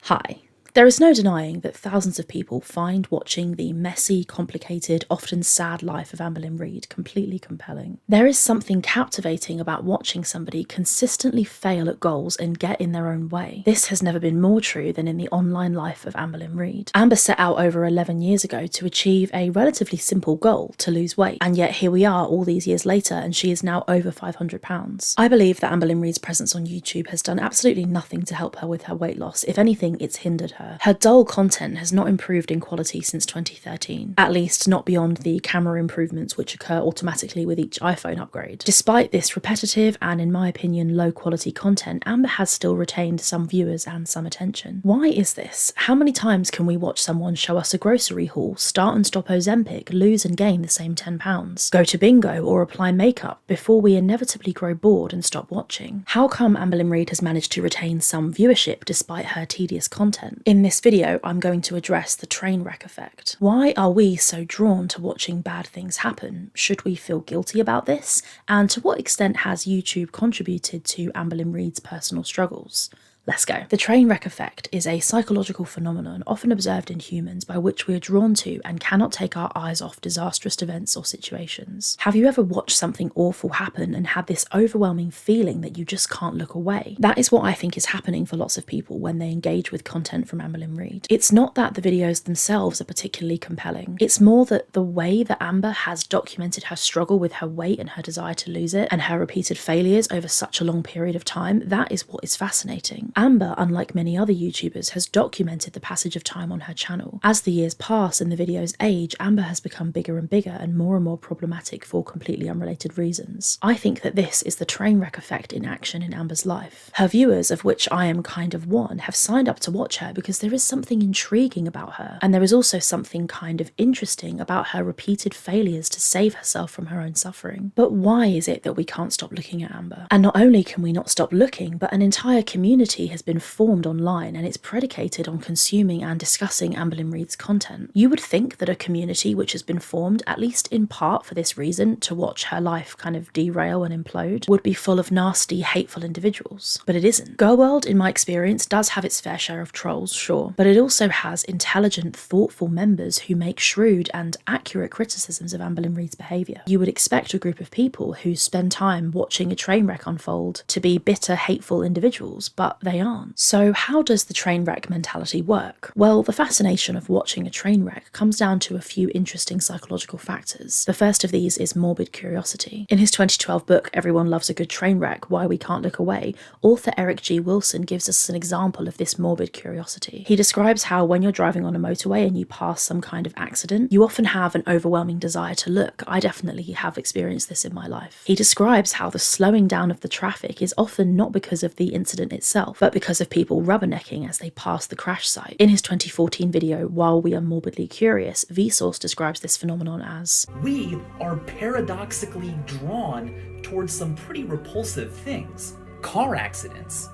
Hi. There is no denying that thousands of people find watching the messy, complicated, often sad life of Amberlynn Reid completely compelling. There is something captivating about watching somebody consistently fail at goals and get in their own way. This has never been more true than in the online life of Amberlynn Reid. Amber set out over 11 years ago to achieve a relatively simple goal, to lose weight, and yet here we are all these years later and she is now over £500. I believe that Amberlynn Reid's presence on YouTube has done absolutely nothing to help her with her weight loss. If anything, it's hindered her. Her dull content has not improved in quality since 2013, at least not beyond the camera improvements which occur automatically with each iPhone upgrade. Despite this repetitive and, in my opinion, low quality content, Amber has still retained some viewers and some attention. Why is this? How many times can we watch someone show us a grocery haul, start and stop Ozempic, lose and gain the same £10, go to bingo or apply makeup before we inevitably grow bored and stop watching? How come Amberlynn Reid has managed to retain some viewership despite her tedious content? In this video, I'm going to address the train wreck effect. Why are we so drawn to watching bad things happen? Should we feel guilty about this? And to what extent has YouTube contributed to Amberlynn Reid's personal struggles? Let's go. The train wreck effect is a psychological phenomenon often observed in humans by which we are drawn to and cannot take our eyes off disastrous events or situations. Have you ever watched something awful happen and had this overwhelming feeling that you just can't look away? That is what I think is happening for lots of people when they engage with content from Amberlynn Reid. It's not that the videos themselves are particularly compelling. It's more that the way that Amber has documented her struggle with her weight and her desire to lose it and her repeated failures over such a long period of time, that is what is fascinating. Amber, unlike many other YouTubers, has documented the passage of time on her channel. As the years pass and the videos age, Amber has become bigger and bigger and more problematic for completely unrelated reasons. I think that this is the train wreck effect in action in Amber's life. Her viewers, of which I am kind of one, have signed up to watch her because there is something intriguing about her, and there is also something kind of interesting about her repeated failures to save herself from her own suffering. But why is it that we can't stop looking at Amber? And not only can we not stop looking, but an entire community has been formed online and it's predicated on consuming and discussing Amberlynn Reid's content. You would think that a community which has been formed, at least in part for this reason, to watch her life kind of derail and implode, would be full of nasty, hateful individuals. But it isn't. Girl World, in my experience, does have its fair share of trolls, sure, but it also has intelligent, thoughtful members who make shrewd and accurate criticisms of Amberlynn Reid's behaviour. You would expect a group of people who spend time watching a train wreck unfold to be bitter, hateful individuals, but they aren't. So how does the train wreck mentality work? Well, the fascination of watching a train wreck comes down to a few interesting psychological factors. The first of these is morbid curiosity. In his 2012 book, Everyone Loves a Good Train Wreck, Why We Can't Look Away, author Eric G. Wilson gives us an example of this morbid curiosity. He describes how when you're driving on a motorway and you pass some kind of accident, you often have an overwhelming desire to look. I definitely have experienced this in my life. He describes how the slowing down of the traffic is often not because of the incident itself, but because of people rubbernecking as they pass the crash site. In his 2014 video, While We Are Morbidly Curious, Vsauce describes this phenomenon as, "We are paradoxically drawn towards some pretty repulsive things. Car accidents,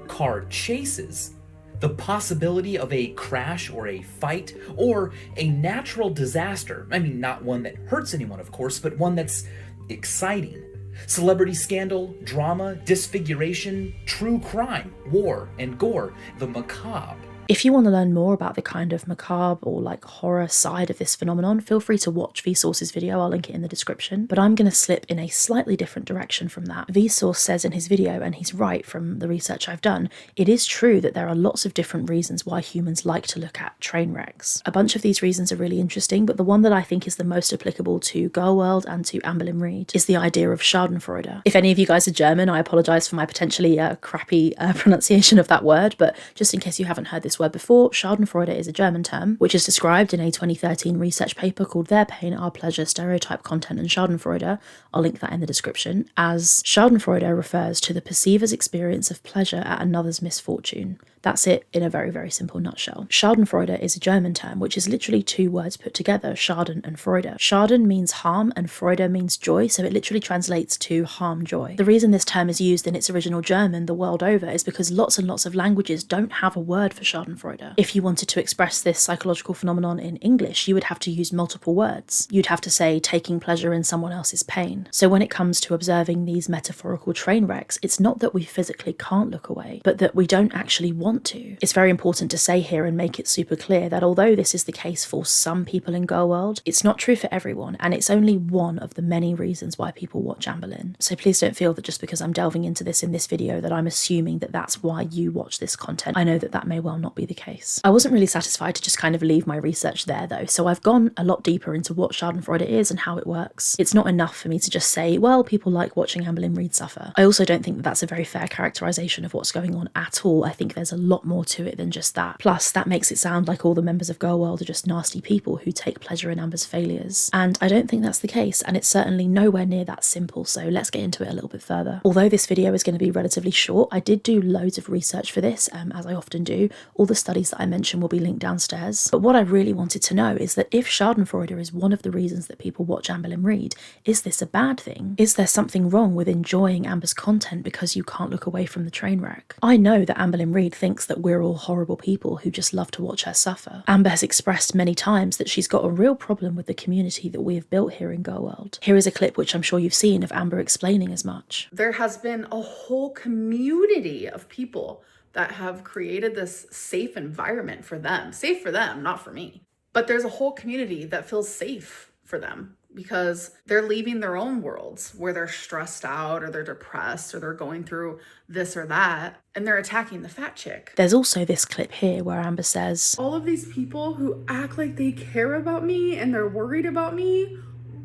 car chases, the possibility of a crash or a fight, or a natural disaster. I mean, not one that hurts anyone, of course, but one that's exciting. Celebrity scandal, drama, disfiguration, true crime, war and gore, the macabre." If you want to learn more about the kind of macabre or like horror side of this phenomenon, feel free to watch Vsauce's video, I'll link it in the description, but I'm going to slip in a slightly different direction from that. Vsauce says in his video, and he's right from the research I've done, it is true that there are lots of different reasons why humans like to look at train wrecks. A bunch of these reasons are really interesting, but the one that I think is the most applicable to Girl World and to Amberlynn Reid is the idea of Schadenfreude. If any of you guys are German, I apologise for my potentially crappy pronunciation of that word, but just in case you haven't heard this word before, Schadenfreude is a German term, which is described in a 2013 research paper called Their Pain, Our Pleasure, Stereotype Content and Schadenfreude, I'll link that in the description, as Schadenfreude refers to the perceiver's experience of pleasure at another's misfortune. That's it in a very simple nutshell. Schadenfreude is a German term, which is literally two words put together, Schaden and Freude. Schaden means harm and Freude means joy, so it literally translates to harm, joy. The reason this term is used in its original German the world over is because lots and lots of languages don't have a word for Schadenfreude. If you wanted to express this psychological phenomenon in English, you would have to use multiple words. You'd have to say taking pleasure in someone else's pain. So when it comes to observing these metaphorical train wrecks, it's not that we physically can't look away, but that we don't actually want want to. It's very important to say here and make it super clear that although this is the case for some people in girl world, it's not true for everyone, and it's only one of the many reasons why people watch Amberlynn. So please don't feel that just because I'm delving into this in this video that I'm assuming that that's why you watch this content. I know that that may well not be the case. I wasn't really satisfied to just kind of leave my research there though, so I've gone a lot deeper into what Schadenfreude is and how it works. It's not enough for me to just say, well, people like watching Amberlynn Reid suffer. I also don't think that that's a very fair characterization of what's going on at all. I think there's a lot more to it than just that. Plus, that makes it sound like all the members of Girl World are just nasty people who take pleasure in Amber's failures. And I don't think that's the case, and it's certainly nowhere near that simple, so let's get into it a little bit further. Although this video is going to be relatively short, I did do loads of research for this, as I often do. All the studies that I mentioned will be linked downstairs. But what I really wanted to know is that if Schadenfreude is one of the reasons that people watch Amberlynn Reid, is this a bad thing? Is there something wrong with enjoying Amber's content because you can't look away from the train wreck? I know that Amberlynn Reid thinks that we're all horrible people who just love to watch her suffer. Amber has expressed many times that she's got a real problem with the community that we have built here in Girl World. Here is a clip which I'm sure you've seen of Amber explaining as much. There has been a whole community of people that have created this safe environment for them. Safe for them, not for me. But there's a whole community that feels safe for them because they're leaving their own worlds where they're stressed out or they're depressed or they're going through this or that, and they're attacking the fat chick. There's also this clip here where Amber says, all of these people who act like they care about me and they're worried about me,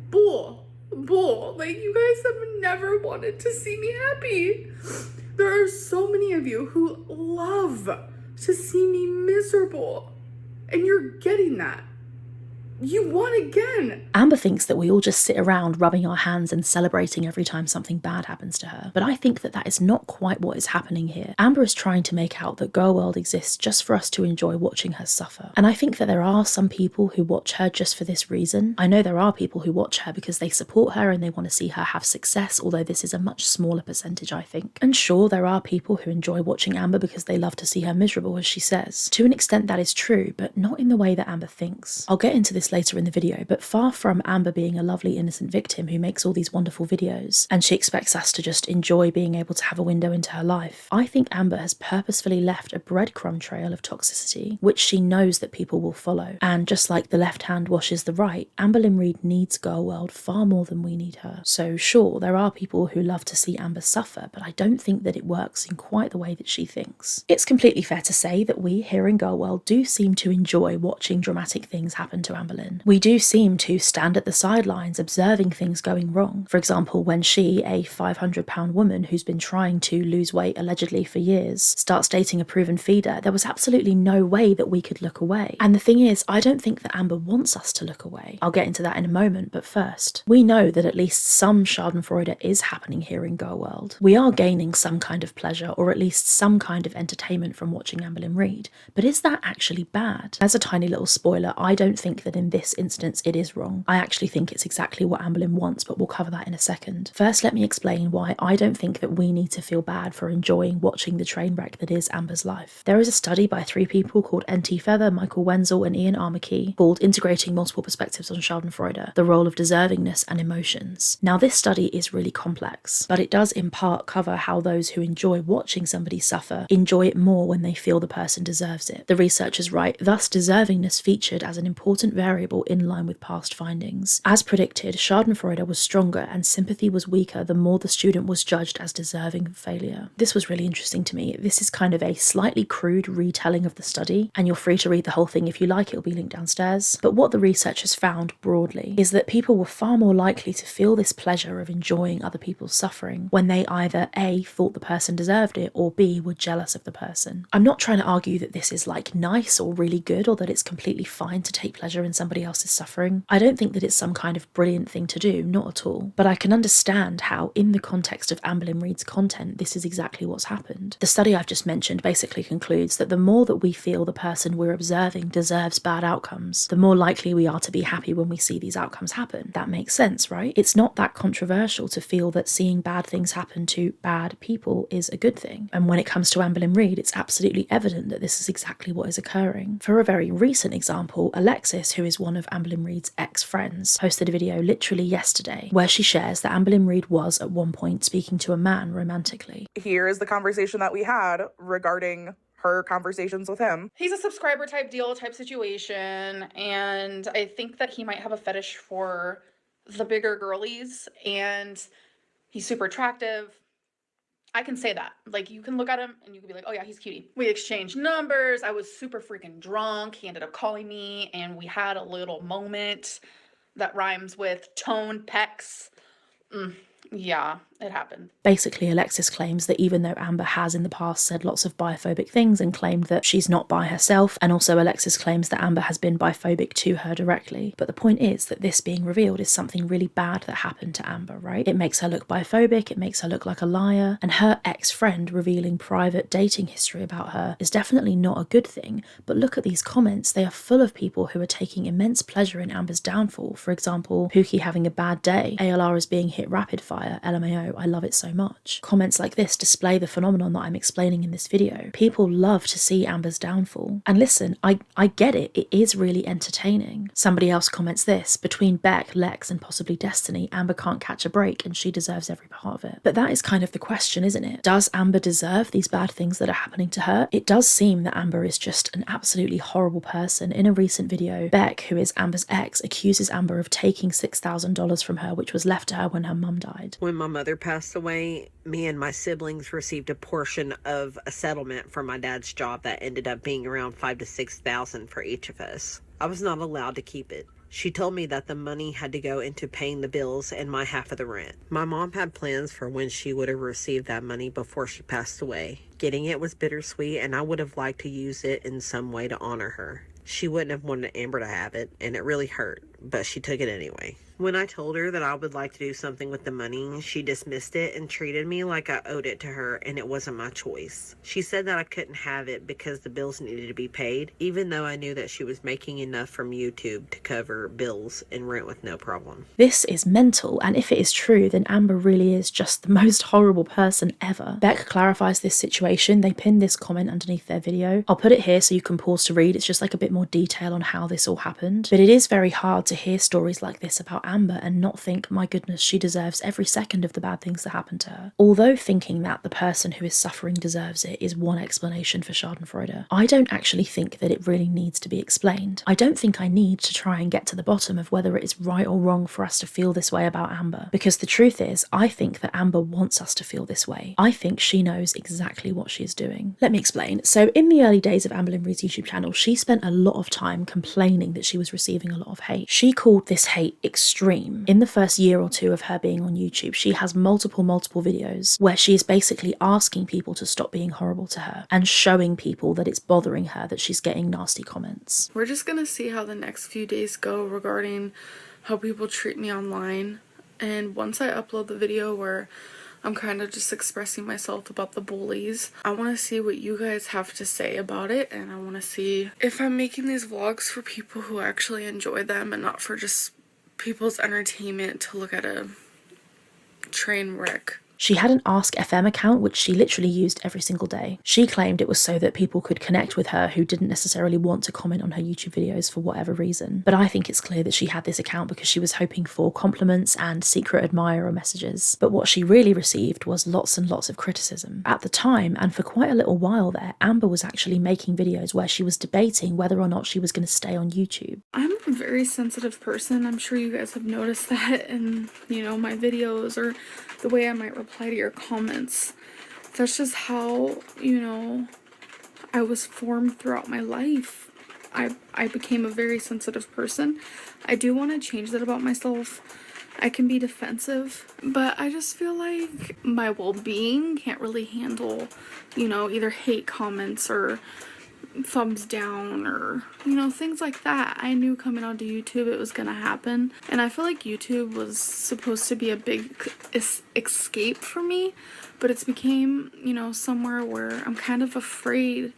bull. Like, you guys have never wanted to see me happy. There are so many of you who love to see me miserable, and you're getting that. You won again. Amber thinks that we all just sit around rubbing our hands and celebrating every time something bad happens to her. But I think that that is not quite what is happening here. Amber is trying to make out that Girl World exists just for us to enjoy watching her suffer. And I think that there are some people who watch her just for this reason. I know there are people who watch her because they support her and they want to see her have success, although this is a much smaller percentage, I think. And sure, there are people who enjoy watching Amber because they love to see her miserable, as she says. To an extent that is true, but not in the way that Amber thinks. I'll get into this later in the video, but far from Amber being a lovely innocent victim who makes all these wonderful videos and she expects us to just enjoy being able to have a window into her life, I think Amber has purposefully left a breadcrumb trail of toxicity which she knows that people will follow. And just like the left hand washes the right, Amberlynn Reid needs Girl World far more than we need her. So sure, there are people who love to see Amber suffer, but I don't think that it works in quite the way that she thinks. It's completely fair to say that we here in Girl World do seem to enjoy watching dramatic things happen to Amberlynn. We do seem to stand at the sidelines observing things going wrong. For example, when she, a 500-pound woman who's been trying to lose weight allegedly for years, starts dating a proven feeder, there was absolutely no way that we could look away. And the thing is, I don't think that Amber wants us to look away. I'll get into that in a moment, but first, we know that at least some Schadenfreude is happening here in Girl World. We are gaining some kind of pleasure, or at least some kind of entertainment from watching Amberlynn Reid. But is that actually bad? As a tiny little spoiler, I don't think that in this instance it is wrong. I actually think it's exactly what Amberlynn wants, but we'll cover that in a second. First, let me explain why I don't think that we need to feel bad for enjoying watching the train wreck that is Amber's life. There is a study by 3 people called N.T. Feather, Michael Wenzel and Ian Armakey called Integrating Multiple Perspectives on Schadenfreude, the Role of Deservingness and Emotions. Now this study is really complex, but it does in part cover how those who enjoy watching somebody suffer enjoy it more when they feel the person deserves it. The researchers write, thus deservingness featured as an important variable in line with past findings. As predicted, Schadenfreude was stronger and sympathy was weaker the more the student was judged as deserving of failure. This was really interesting to me. This is kind of a slightly crude retelling of the study, and you're free to read the whole thing if you like, it'll be linked downstairs. But what the researchers found broadly is that people were far more likely to feel this pleasure of enjoying other people's suffering when they either A, thought the person deserved it, or B, were jealous of the person. I'm not trying to argue that this is like nice or really good, or that it's completely fine to take pleasure in somebody else's suffering. I don't think that it's some kind of brilliant thing to do, not at all. But I can understand how, in the context of Amberlynn Reid's content, this is exactly what's happened. The study I've just mentioned basically concludes that the more that we feel the person we're observing deserves bad outcomes, the more likely we are to be happy when we see these outcomes happen. That makes sense, right? It's not that controversial to feel that seeing bad things happen to bad people is a good thing. And when it comes to Amberlynn Reid, it's absolutely evident that this is exactly what is occurring. For a very recent example, Alexis, who is one of Amberlynn Reid's ex-friends, posted a video literally yesterday where she shares that Amberlynn Reid was at one point speaking to a man romantically. Here is the conversation that we had regarding her conversations with him. He's a subscriber type deal type situation, and I think that he might have a fetish for the bigger girlies, and he's super attractive. I can say that. Like, you can look at him and you can be like, oh yeah, he's cutie. We exchanged numbers. I was super freaking drunk. He ended up calling me and we had a little moment that rhymes with tone pecs. Yeah, it happened. Basically, Alexis claims that even though Amber has in the past said lots of biphobic things and claimed that she's not bi herself, and also Alexis claims that Amber has been biphobic to her directly. But the point is that this being revealed is something really bad that happened to Amber, right? It makes her look biphobic, it makes her look like a liar, and her ex-friend revealing private dating history about her is definitely not a good thing. But look at these comments, they are full of people who are taking immense pleasure in Amber's downfall. For example, Pookie having a bad day, ALR is being hit rapid fire, LMAO, I love it so much. Comments like this display the phenomenon that I'm explaining in this video. People love to see Amber's downfall. And listen, I get it, it is really entertaining. Somebody else comments this, between Beck, Lex and possibly Destiny, Amber can't catch a break and she deserves every part of it. But that is kind of the question, isn't it? Does Amber deserve these bad things that are happening to her? It does seem that Amber is just an absolutely horrible person. In a recent video, Beck, who is Amber's ex, accuses Amber of taking $6,000 from her, which was left to her when her mum died. When my mother passed away, me and my siblings received a portion of a settlement from my dad's job that ended up being around $5,000 to $6,000 for each of us. I was not allowed to keep it. She told me that the money had to go into paying the bills and my half of the rent. My mom had plans for when she would have received that money before she passed away. Getting it was bittersweet, and I would have liked to use it in some way to honor her. She wouldn't have wanted Amber to have it, and it really hurt, but she took it anyway. When I told her that I would like to do something with the money, she dismissed it and treated me like I owed it to her and it wasn't my choice. She said that I couldn't have it because the bills needed to be paid, even though I knew that she was making enough from YouTube to cover bills and rent with no problem. This is mental, and if it is true, then Amber really is just the most horrible person ever. Beck clarifies this situation. They pinned this comment underneath their video. I'll put it here so you can pause to read. It's just like a bit more detail on how this all happened. But it is very hard to hear stories like this about Amber and not think, my goodness, she deserves every second of the bad things that happened to her. Although thinking that the person who is suffering deserves it is one explanation for Schadenfreude, I don't actually think that it really needs to be explained. I don't think I need to try and get to the bottom of whether it is right or wrong for us to feel this way about Amber, because the truth is, I think that Amber wants us to feel this way. I think she knows exactly what she is doing. Let me explain. So in the early days of Amberlynn Reid's YouTube channel, she spent a lot of time complaining that she was receiving a lot of hate. She called this hate extreme. In the first year or two of her being on YouTube, she has multiple videos where she is basically asking people to stop being horrible to her and showing people that it's bothering her that she's getting nasty comments. We're just gonna see how the next few days go regarding how people treat me online, and once I upload the video where I'm kind of just expressing myself about the bullies, I want to see what you guys have to say about it, and I want to see if I'm making these vlogs for people who actually enjoy them and not for just people's entertainment to look at a train wreck. She had an Ask FM account, which she literally used every single day. She claimed it was so that people could connect with her who didn't necessarily want to comment on her YouTube videos for whatever reason. But I think it's clear that she had this account because she was hoping for compliments and secret admirer messages. But what she really received was lots and lots of criticism. At the time, and for quite a little while there, Amber was actually making videos where she was debating whether or not she was going to stay on YouTube. I'm a very sensitive person. I'm sure you guys have noticed that in, my videos or the way I might reply to your comments. That's just how, I was formed throughout my life. I became a very sensitive person. I do want to change that about myself. I can be defensive, but I just feel like my well-being can't really handle, either hate comments or thumbs down or things like that. I knew coming onto YouTube it was gonna happen, and I feel like YouTube was supposed to be a big escape for me, but it's became somewhere where I'm kind of afraid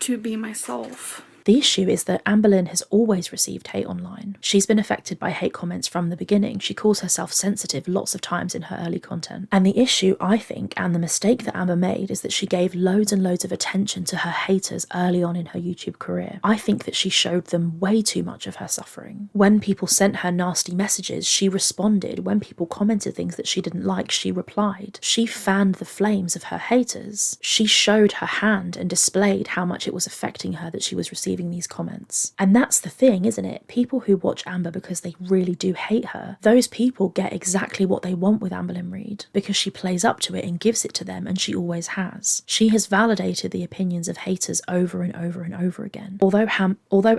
to be myself. The issue is that Amberlynn has always received hate online. She's been affected by hate comments from the beginning. She calls herself sensitive lots of times in her early content. And the issue, I think, and the mistake that Amber made, is that she gave loads and loads of attention to her haters early on in her YouTube career. I think that she showed them way too much of her suffering. When people sent her nasty messages, she responded. When people commented things that she didn't like, she replied. She fanned the flames of her haters. She showed her hand and displayed how much it was affecting her that she was receiving these comments. And that's the thing, isn't it? People who watch Amber because they really do hate her, those people get exactly what they want with Amberlynn Reid, because she plays up to it and gives it to them, and she always has. She has validated the opinions of haters over and over and over again. Although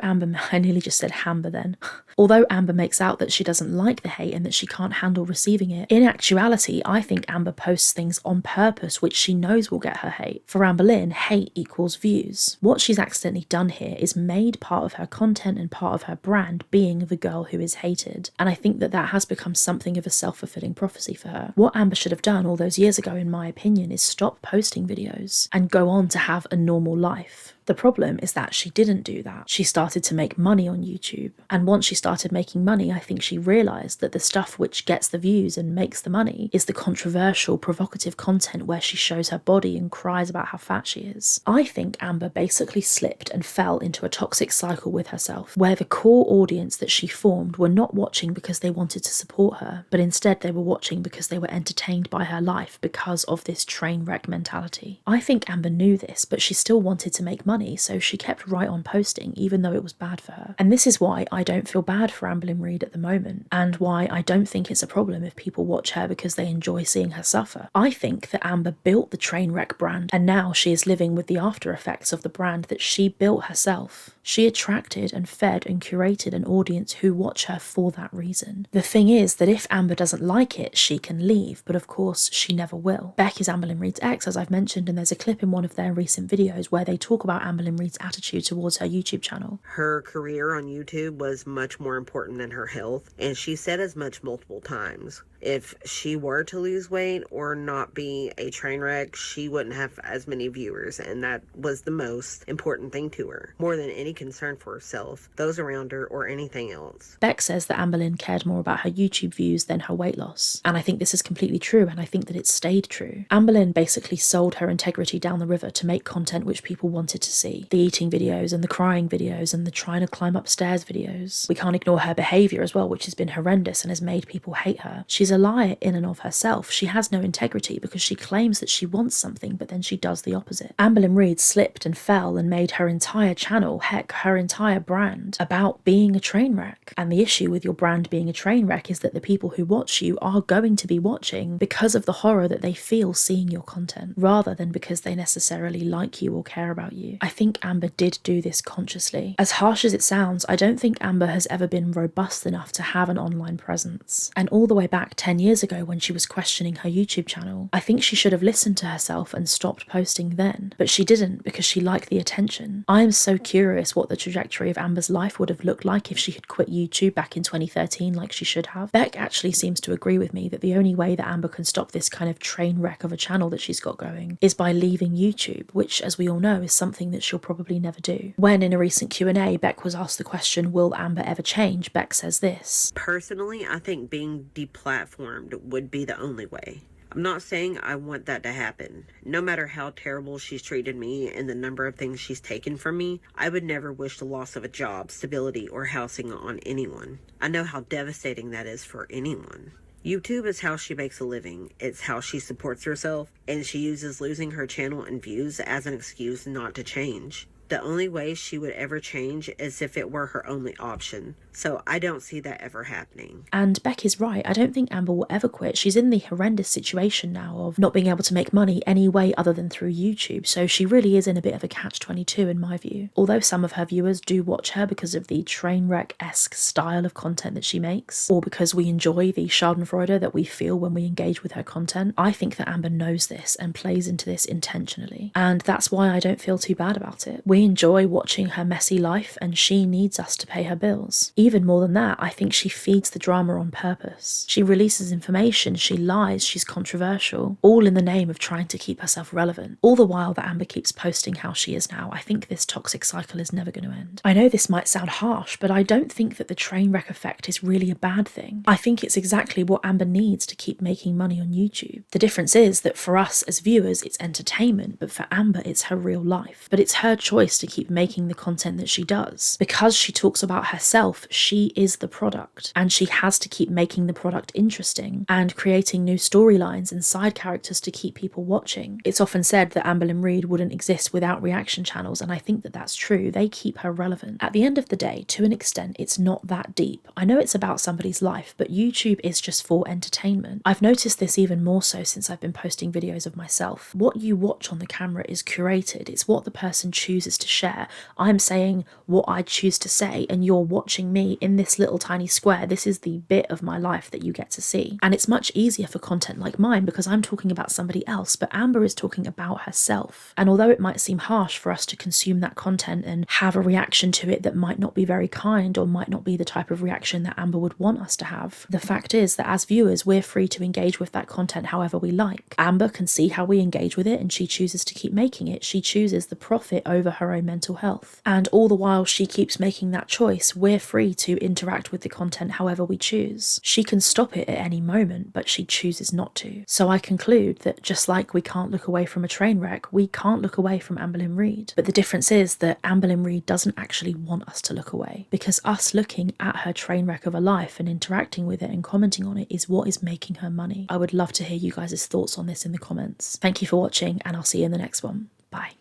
Amber, I nearly just said Hamber then. Although Amber makes out that she doesn't like the hate and that she can't handle receiving it, in actuality, I think Amber posts things on purpose which she knows will get her hate. For Amberlynn, hate equals views. What she's accidentally done here is made part of her content and part of her brand being the girl who is hated. And I think that has become something of a self-fulfilling prophecy for her. What Amber should have done all those years ago, in my opinion, is stop posting videos and go on to have a normal life. The problem is that she didn't do that. She started to make money on YouTube. And once she started making money, I think she realised that the stuff which gets the views and makes the money is the controversial, provocative content where she shows her body and cries about how fat she is. I think Amber basically slipped and fell into a toxic cycle with herself, where the core audience that she formed were not watching because they wanted to support her, but instead they were watching because they were entertained by her life because of this train wreck mentality. I think Amber knew this, but she still wanted to make money, so she kept right on posting even though it was bad for her. And this is why I don't feel bad for Amberlynn Reid at the moment, and why I don't think it's a problem if people watch her because they enjoy seeing her suffer. I think that Amber built the Trainwreck brand, and now she is living with the after effects of the brand that she built herself. She attracted and fed and curated an audience who watch her for that reason. The thing is that if Amber doesn't like it, she can leave, but of course she never will. Beck is Amberlynn Reid's ex, as I've mentioned, and there's a clip in one of their recent videos where they talk about Amberlynn Reid's attitude towards her YouTube channel. Her career on YouTube was much more important than her health, and she said as much multiple times. If she were to lose weight or not be a train wreck, she wouldn't have as many viewers, and that was the most important thing to her, more than any concern for herself, those around her, or anything else. Beck says that Amberlynn cared more about her YouTube views than her weight loss, and I think this is completely true, and I think that it stayed true. Amberlynn basically sold her integrity down the river to make content which people wanted to see. The eating videos and the crying videos and the trying to climb upstairs videos. We can't ignore her behaviour as well, which has been horrendous and has made people hate her. She's a liar in and of herself. She has no integrity because she claims that she wants something, but then she does the opposite. Amberlynn Reid slipped and fell and made her entire channel, heck, her entire brand, about being a train wreck. And the issue with your brand being a train wreck is that the people who watch you are going to be watching because of the horror that they feel seeing your content, rather than because they necessarily like you or care about you. I think Amber did do this consciously. As harsh as it sounds, I don't think Amber has ever been robust enough to have an online presence. And all the way back 10 years ago when she was questioning her YouTube channel, I think she should have listened to herself and stopped posting then. But she didn't, because she liked the attention. I am so curious what the trajectory of Amber's life would have looked like if she had quit YouTube back in 2013 like she should have. Beck actually seems to agree with me that the only way that Amber can stop this kind of train wreck of a channel that she's got going is by leaving YouTube, which, as we all know, is something that she'll probably never do. When in a recent Q&A, Beck was asked the question, will Amber ever change? Beck says this: Personally, I think being deplatformed would be the only way. I'm not saying I want that to happen. No matter how terrible she's treated me and the number of things she's taken from me, I would never wish the loss of a job, stability, or housing on anyone. I know how devastating that is for anyone. YouTube is how she makes a living. It's how she supports herself, and she uses losing her channel and views as an excuse not to change. The only way she would ever change is if it were her only option. So I don't see that ever happening. And Beck is right. I don't think Amber will ever quit. She's in the horrendous situation now of not being able to make money any way other than through YouTube. So she really is in a bit of a catch-22 in my view. Although some of her viewers do watch her because of the train wreck-esque style of content that she makes, or because we enjoy the Schadenfreude that we feel when we engage with her content, I think that Amber knows this and plays into this intentionally. And that's why I don't feel too bad about it. We We enjoy watching her messy life, and she needs us to pay her bills. Even more than that, I think she feeds the drama on purpose. She releases information, she lies, she's controversial, all in the name of trying to keep herself relevant. All the while that Amber keeps posting how she is now, I think this toxic cycle is never going to end. I know this might sound harsh, but I don't think that the train wreck effect is really a bad thing. I think it's exactly what Amber needs to keep making money on YouTube. The difference is that for us as viewers, it's entertainment, but for Amber, it's her real life. But it's her choice to keep making the content that she does. Because she talks about herself, she is the product, and she has to keep making the product interesting and creating new storylines and side characters to keep people watching. It's often said that Amberlynn Reid wouldn't exist without reaction channels, and I think that that's true. They keep her relevant. At the end of the day, to an extent, it's not that deep. I know it's about somebody's life, but YouTube is just for entertainment. I've noticed this even more so since I've been posting videos of myself. What you watch on the camera is curated. It's what the person chooses to share. I'm saying what I choose to say, and you're watching me in this little tiny square. This is the bit of my life that you get to see. And it's much easier for content like mine because I'm talking about somebody else, but Amber is talking about herself. And although it might seem harsh for us to consume that content and have a reaction to it that might not be very kind or might not be the type of reaction that Amber would want us to have, the fact is that as viewers, we're free to engage with that content however we like. Amber can see how we engage with it, and she chooses to keep making it. She chooses the profit over her own mental health. And all the while she keeps making that choice, we're free to interact with the content however we choose. She can stop it at any moment, but she chooses not to. So I conclude that just like we can't look away from a train wreck, we can't look away from Amberlynn Reid. But the difference is that Amberlynn Reid doesn't actually want us to look away, because us looking at her train wreck of a life and interacting with it and commenting on it is what is making her money. I would love to hear you guys' thoughts on this in the comments. Thank you for watching, and I'll see you in the next one. Bye.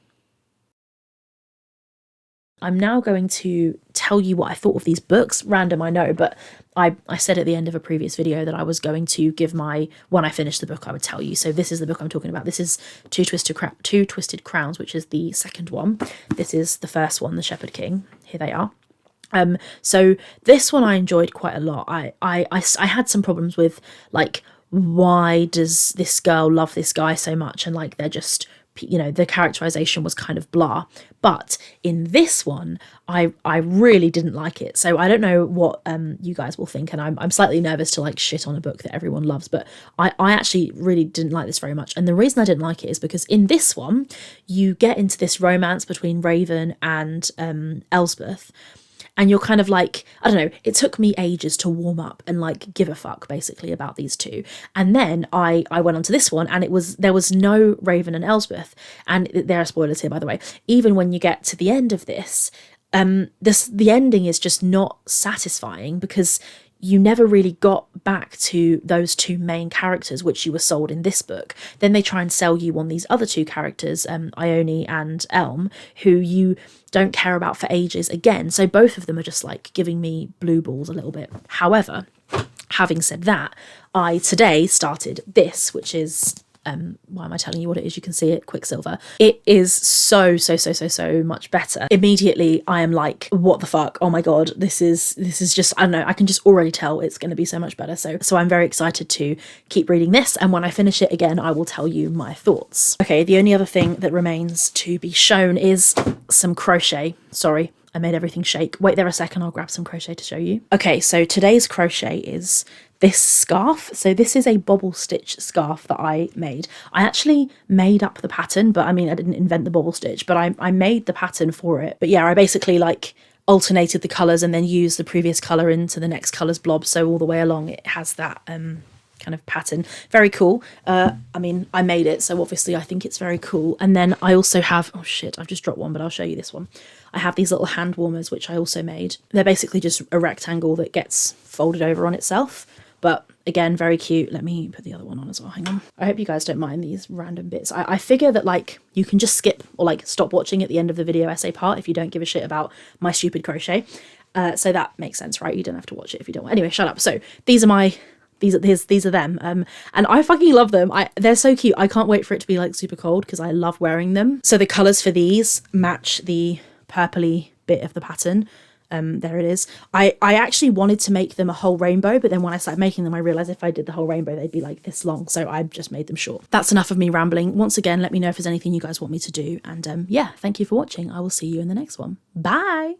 I'm now going to tell you what I thought of these books. Random, I know, but I said at the end of a previous video that I was going to give when I finished the book, I would tell you. So this is the book I'm talking about. This is Two Twisted Crowns, which is the second one. This is the first one, The Shepherd King. Here they are. So this one I enjoyed quite a lot. I had some problems with, like, why does this girl love this guy so much? And like, they're just, you know, the characterization was kind of blah. But in this one, I really didn't like it. So I don't know what you guys will think, and I'm slightly nervous to like shit on a book that everyone loves, but I actually really didn't like this very much. And the reason I didn't like it is because in this one, you get into this romance between Raven and Elsbeth. And you're kind of like, I don't know, it took me ages to warm up and like give a fuck basically about these two. And then I went on to this one, and there was no Raven and Elsbeth. And there are spoilers here, by the way. Even when you get to the end of this, the ending is just not satisfying, because you never really got back to those two main characters, which you were sold in this book. Then they try and sell you on these other two characters, Ione and Elm, who you don't care about for ages again. So both of them are just like giving me blue balls a little bit. However, having said that, I today started this, which is why am I telling you what it is? You can see it, Quicksilver. It is so much better. Immediately I am like, what the fuck? Oh my god, this is just, I don't know, I can just already tell it's going to be so much better. So I'm very excited to keep reading this, and when I finish it again, I will tell you my thoughts. Okay, the only other thing that remains to be shown is some crochet. Sorry, I made everything shake. Wait there a second, I'll grab some crochet to show you. Okay, so today's crochet is this scarf. So this is a bobble stitch scarf that I made. I actually made up the pattern, but I mean, I didn't invent the bobble stitch, but I made the pattern for it. But yeah, I basically like alternated the colours and then used the previous colour into the next colour's blob. So all the way along it has that kind of pattern. Very cool. I mean, I made it, so obviously I think it's very cool. And then I also have, oh shit, I've just dropped one, but I'll show you this one. I have these little hand warmers, which I also made. They're basically just a rectangle that gets folded over on itself. But again, very cute. Let me put the other one on as well. Hang on. I hope you guys don't mind these random bits. I figure that like you can just skip or like stop watching at the end of the video essay part if you don't give a shit about my stupid crochet. So that makes sense, right? You don't have to watch it if you don't want. Anyway, shut up. So these are these are them. And I fucking love them. They're so cute. I can't wait for it to be like super cold because I love wearing them. So the colours for these match the purpley bit of the pattern. There it is. I actually wanted to make them a whole rainbow, but then when I started making them, I realized if I did the whole rainbow, they'd be like this long. So I just made them short. That's enough of me rambling. Once again, let me know if there's anything you guys want me to do. And yeah, thank you for watching. I will see you in the next one. Bye.